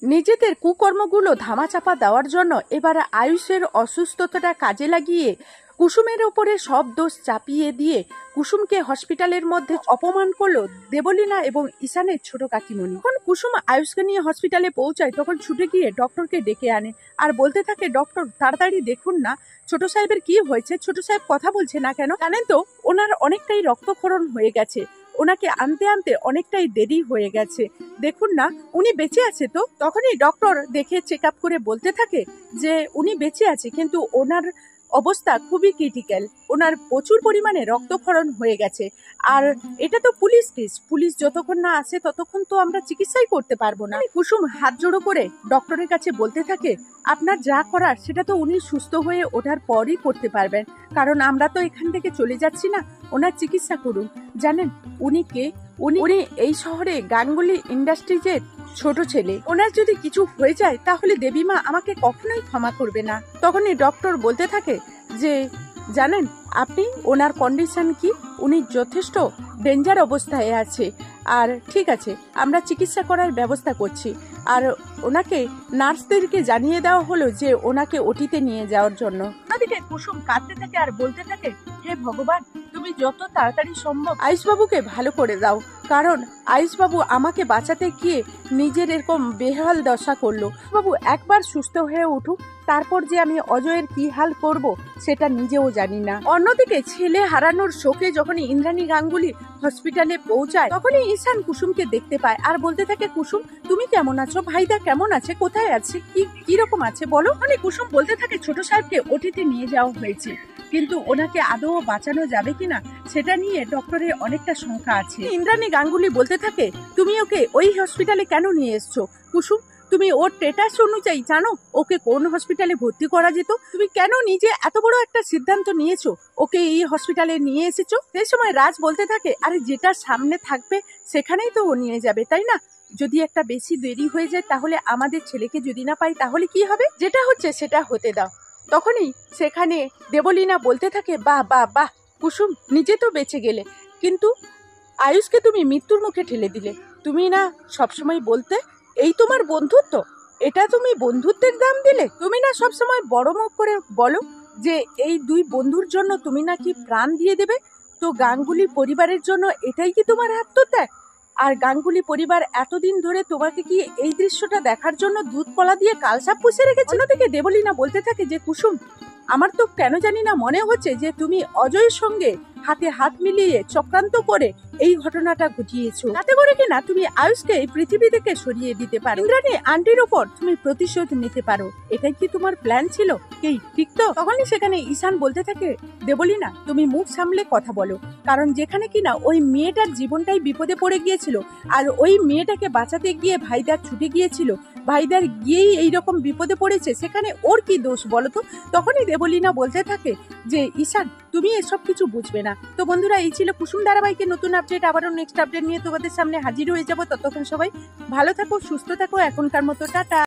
নিজেদের কুকর্মগুলো ধামাচাপা দেওয়ার জন্য এবার আয়ুষের অসুস্থতাটা কাজে লাগিয়ে কুসুমের ওপরে সব দোষ চাপিয়ে দিয়ে কুসুমকে হসপিটালের মধ্যে অপমান করলো দেবলীনা এবং ঈশানের ছোট কাকিমণি। যখন কুসুম আয়ুষকে নিয়ে হসপিটালে পৌঁছায় তখন ছুটে গিয়ে ডক্টরকে ডেকে আনে আর বলতে থাকে, ডক্টর তাড়াতাড়ি দেখুন না ছোট সাহেবের কি হয়েছে, ছোট সাহেব কথা বলছে না কেন? জানেন তো ওনার অনেকটাই রক্তক্ষরণ হয়ে গেছে, ওনাকে আনতে আনতে অনেকটাই দেরি হয়ে গেছে, দেখুন না উনি বেঁচে আছে তো। তখনই ডক্টর দেখে চেক আপ করে বলতে থাকে যে উনি বেঁচে আছে কিন্তু ওনার অবস্থা খুবই ক্রিটিক্যাল, ওনার প্রচুর পরিমাণে রক্তক্ষরণ হয়ে গেছে। আর এটা তো পুলিশ কেস, পুলিশ যতক্ষণ না আসে ততক্ষণ তো আমরা চিকিৎসাই করতে পারবো না। কুসুম হাত জোড়ো করে ডক্টরের কাছে বলতে থাকে, আপনার যা করার সেটা তো উনি সুস্থ হয়ে ওঠার পরই করতে পারবেন, কারণ আমরা তো এখান থেকে চলে যাচ্ছি না, ওনার চিকিৎসা করুন। জানেন উনি কে? উনি এই শহরে গাঙ্গুলি ইন্ডাস্ট্রিজের ছোট ছেলে, ওনার যদি কিছু হয়ে যায় তাহলে দেবীমা আমাকে কখনোই ক্ষমা করবে না। তখনই ডক্টর বলতে থাকে যে জানেন আপনি ওনার কন্ডিশন কি, উনি যথেষ্ট ডেঞ্জার অবস্থায় আছে, আর ঠিক আছে আমরা চিকিৎসা করার ব্যবস্থা করছি। আর ওনাকে নার্সদেরকে জানিয়ে দেওয়া হলো যে ওনাকে ওটিতে নিয়ে যাওয়ার জন্য। ওদিকে কুসুম কাঁদতে থাকে আর বলতে থাকে, হে ভগবান তুমি যত তাড়াতাড়ি সম্ভব আয়ুষবাবুকে ভালো করে দাও, কারণ আয়ুষবাবু আমাকে বাঁচাতে গিয়ে নিজের এরকম বেহাল দশা করলো। বাবু একবার সুস্থ হয়ে উঠুক, তারপর যে আমি অজয়ের কি হাল করব সেটা নিজেও জানি না। অন্যদিকে ছেলে হারানোর শোকে যখন ইন্দ্রাণী গাঙ্গুলি হসপিটালে পৌঁছায় তখনই ঈশান কুসুমকে দেখতে পায় আর বলতে থাকে, কুসুম তুমি কেমন আছো, ভাইদা কেমন আছে, কোথায় আছে, কি রকম আছে বলো। মানে কুসুম বলতে থাকে ছোট সাহেবকে ওটিতে নিয়ে যাওয়া হয়েছে, কিন্তু ওনাকে আদৌ বাঁচানো যাবে কিনা সেটা নিয়ে ডক্টরের অনেকটা শঙ্কা আছে। ইন্দ্রাণী গাঙ্গুলি বলতে থাকে, তুমি ওকে ওই হসপিটালে কেন নিয়ে এসছো কুসুম? তুমি ওর স্ট্যাটাস অনুযায়ী জানো ওকে কোন হসপিটালে ভর্তি করা যেত? তুমি কেন নিজে এত বড় একটা সিদ্ধান্ত নিয়েছো ওকে এই হসপিটালে নিয়ে এসেছো? সেই সময় রাজ বলতে থাকে, আরে যেটা সামনে থাকবে সেখানেই তো ও নিয়ে যাবে, তাই না? যদি একটা বেশি দেরি হয়ে যায় তাহলে আমাদের ছেলেকে যদি না পাই তাহলে কি হবে? যেটা হচ্ছে সেটা হতে দাও। তখনই সেখানে দেবলীনা বলতে থাকে, বাহ বাহ বাহ কুসুম, নিজে তো বেঁচে গেলে কিন্তু আয়ুষকে তুমি মৃত্যুর মুখে ঠেলে দিলে। তুমি না সবসময় বলতে এই তোমার বন্ধুত্ব, এটা তুমি বন্ধুত্বের দাম দিলে। তুমি না সবসময় বড় মুখ করে বলো যে এই দুই বন্ধুর জন্য তুমি নাকি প্রাণ দিয়ে দেবে, তো গাঙ্গুলি পরিবারের জন্য এটাই কি তোমার আত্মত্যাগ? আর গাঙ্গুলি পরিবার এতদিন ধরে তোমাকে কি এই দৃশ্যটা দেখার জন্য দুধ কলা দিয়ে কালসাপ পুষে রেখেছে? অন্যদিকে দেবলীনা বলতে থাকে যে কুসুম, আমার তো কেন জানি না মনে হচ্ছে যে তুমি অজয়ের সঙ্গে হাতে হাত মিলিয়ে চক্রান্ত করে এই ঘটনাটা ঘটিয়েছো, তাতে করে কিনা তুমি আয়ুষকে এই পৃথিবী থেকে সরিয়ে দিতে পারো, ইন্দ্রাণী আন্টির ওপর তুমি প্রতিশোধ নিতে পারো। এটাই কি তোমার প্ল্যান ছিল? কি ঠিক তো? তখনই সেখানে ঈশান বলতে থাকে, দেবলীনা তুমি মুখ সামলে কথা বলো, কারণ যেখানে কিনা ওই মেয়েটার জীবনটাই বিপদে পড়ে গিয়েছিল আর ওই মেয়েটাকে বাঁচাতে গিয়ে ভাইদার ছুটে গিয়েছিল, ভাইদার গিয়েই এইরকম বিপদে পড়েছে, সেখানে ওর কি দোষ বলো তো? তখনই দেবলীনা বলতে থাকে যে ঈশান তুমি এসব কিছু বুঝবে না। তো বন্ধুরা এই ছিল কুসুম ধারাবাহিকের নতুন আপডেট, আবারও নেক্সট আপডেট নিয়ে তোমাদের সামনে হাজির হয়ে যাবো। ততক্ষণ সবাই ভালো থাকো, সুস্থ থাকো, এখনকার মতো টাটা।